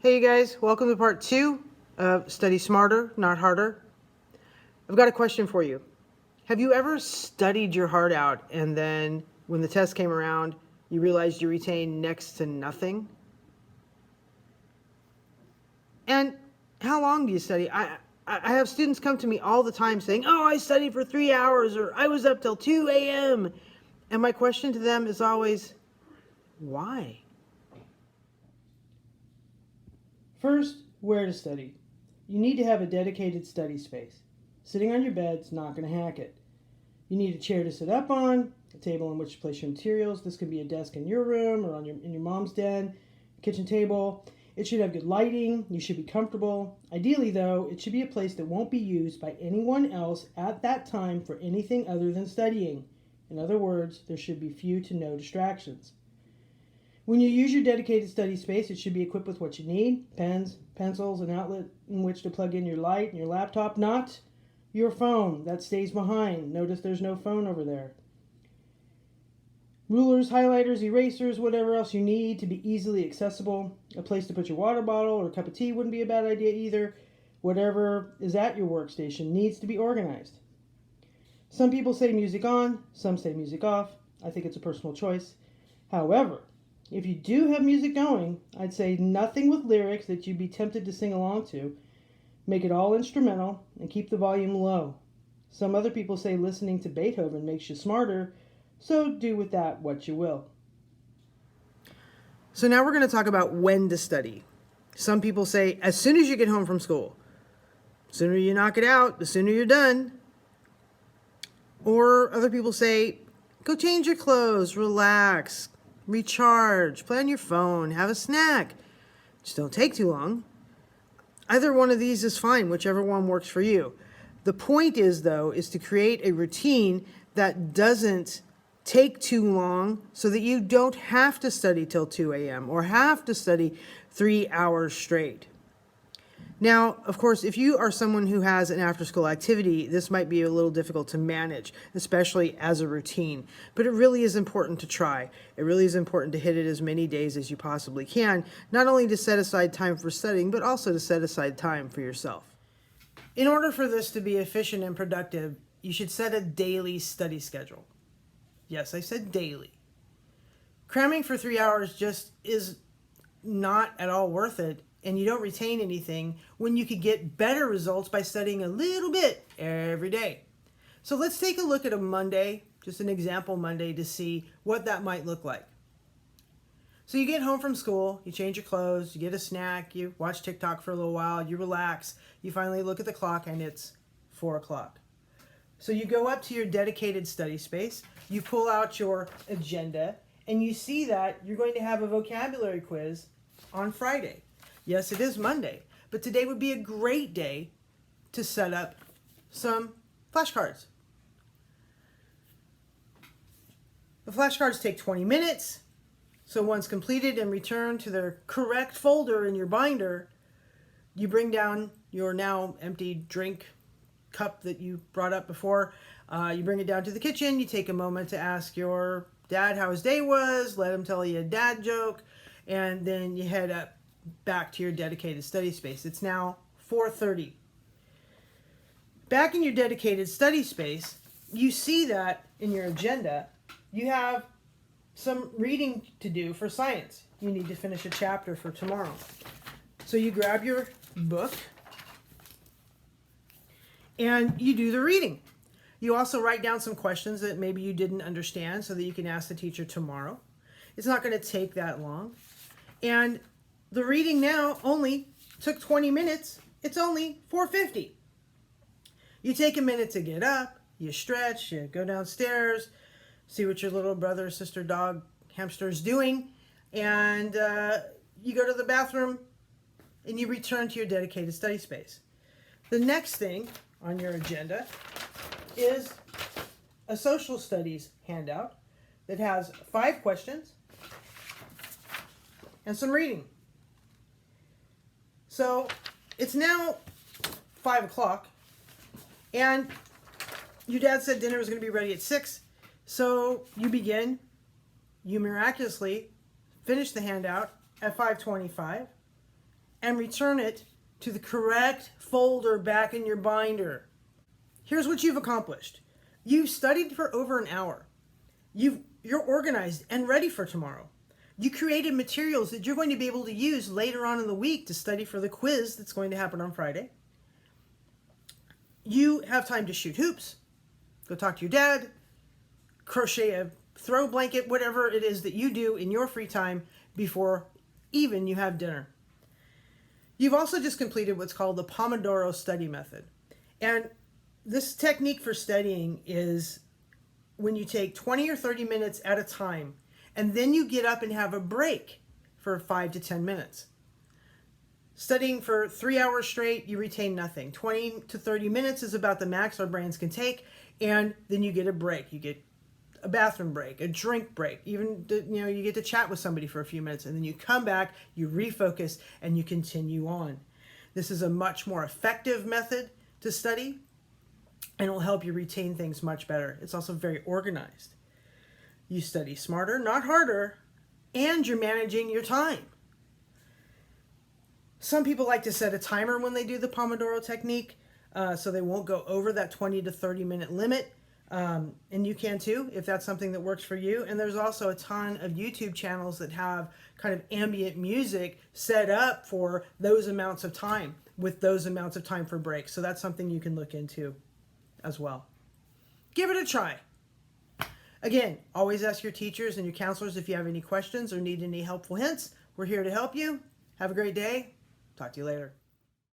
Hey you guys, welcome to part 2 of Study Smarter, Not Harder. I've got a question for you. Have you ever studied your heart out and then when the test came around, you realized you retained next to nothing? And how long do you study? I have students come to me all the time saying, oh, I studied for 3 hours or I was up till 2 a.m. And my question to them is always, why? First, where to study. You need to have a dedicated study space. Sitting on your bed's not going to hack it. You need a chair to sit up on, a table on which to place your materials. This could be a desk in your room or in your mom's den, a kitchen table. It should have good lighting. You should be comfortable. Ideally, though, it should be a place that won't be used by anyone else at that time for anything other than studying. In other words, there should be few to no distractions. When you use your dedicated study space, it should be equipped with what you need: pens, pencils, an outlet in which to plug in your light and your laptop, not your phone. That stays behind. Notice there's no phone over there. Rulers, highlighters, erasers, whatever else you need to be easily accessible. A place to put your water bottle or a cup of tea wouldn't be a bad idea either. Whatever is at your workstation needs to be organized. Some people say music on, some say music off. I think it's a personal choice. However, if you do have music going, I'd say nothing with lyrics that you'd be tempted to sing along to. Make it all instrumental and keep the volume low. Some other people say listening to Beethoven makes you smarter, so do with that what you will. So now we're going to talk about when to study. Some people say as soon as you get home from school. The sooner you knock it out, the sooner you're done. Or other people say, go change your clothes, relax, recharge, play on your phone, have a snack. Just don't take too long. Either one of these is fine, whichever one works for you. The point is, though, is to create a routine that doesn't take too long so that you don't have to study till 2 a.m. or have to study 3 hours straight. Now, of course, if you are someone who has an after-school activity, this might be a little difficult to manage, especially as a routine. But it really is important to try. It really is important to hit it as many days as you possibly can, not only to set aside time for studying, but also to set aside time for yourself. In order for this to be efficient and productive, you should set a daily study schedule. Yes, I said daily. Cramming for 3 hours just is not at all worth it, and you don't retain anything when you could get better results by studying a little bit every day. So let's take a look at a Monday, just an example Monday, to see what that might look like. So you get home from school, you change your clothes, you get a snack, you watch TikTok for a little while, you relax, you finally look at the clock and it's 4 o'clock. So you go up to your dedicated study space, you pull out your agenda, and you see that you're going to have a vocabulary quiz on Friday. Yes, it is Monday, but today would be a great day to set up some flashcards. The flashcards take 20 minutes, so once completed and returned to their correct folder in your binder, you bring down your now empty drink cup that you brought up before. You bring it down to the kitchen, you take a moment to ask your dad how his day was, let him tell you a dad joke, and then you head up back to your dedicated study space. It's now 4:30. Back in your dedicated study space, you see that in your agenda, you have some reading to do for science. You need to finish a chapter for tomorrow. So you grab your book and you do the reading. You also write down some questions that maybe you didn't understand so that you can ask the teacher tomorrow. It's not going to take that long. And the reading now only took 20 minutes. It's only 4:50. You take a minute to get up, you stretch, you go downstairs, see what your little brother, sister, dog, hamster is doing, and you go to the bathroom and you return to your dedicated study space. The next thing on your agenda is a social studies handout that has 5 questions and some reading. So it's now 5 o'clock, and your dad said dinner was going to be ready at 6. So you begin. You miraculously finish the handout at 5:25, and return it to the correct folder back in your binder. Here's what you've accomplished. You've studied for over an hour. You're organized and ready for tomorrow. You created materials that you're going to be able to use later on in the week to study for the quiz that's going to happen on Friday. You have time to shoot hoops, go talk to your dad, crochet a throw blanket, whatever it is that you do in your free time before even you have dinner. You've also just completed what's called the Pomodoro study method. And this technique for studying is when you take 20 or 30 minutes at a time, and then you get up and have a break for 5 to 10 minutes. Studying for 3 hours straight, you retain nothing. 20 to 30 minutes is about the max our brains can take, and then you get a break. You get a bathroom break, a drink break, even you get to chat with somebody for a few minutes, and then you come back, you refocus, and you continue on. This is a much more effective method to study, and it will help you retain things much better. It's also very organized. You study smarter, not harder, and you're managing your time. Some people like to set a timer when they do the Pomodoro technique, so they won't go over that 20 to 30 minute limit. And you can too, if that's something that works for you. And there's also a ton of YouTube channels that have kind of ambient music set up for those amounts of time, with those amounts of time for breaks. So that's something you can look into as well. Give it a try. Again, always ask your teachers and your counselors if you have any questions or need any helpful hints. We're here to help you. Have a great day. Talk to you later.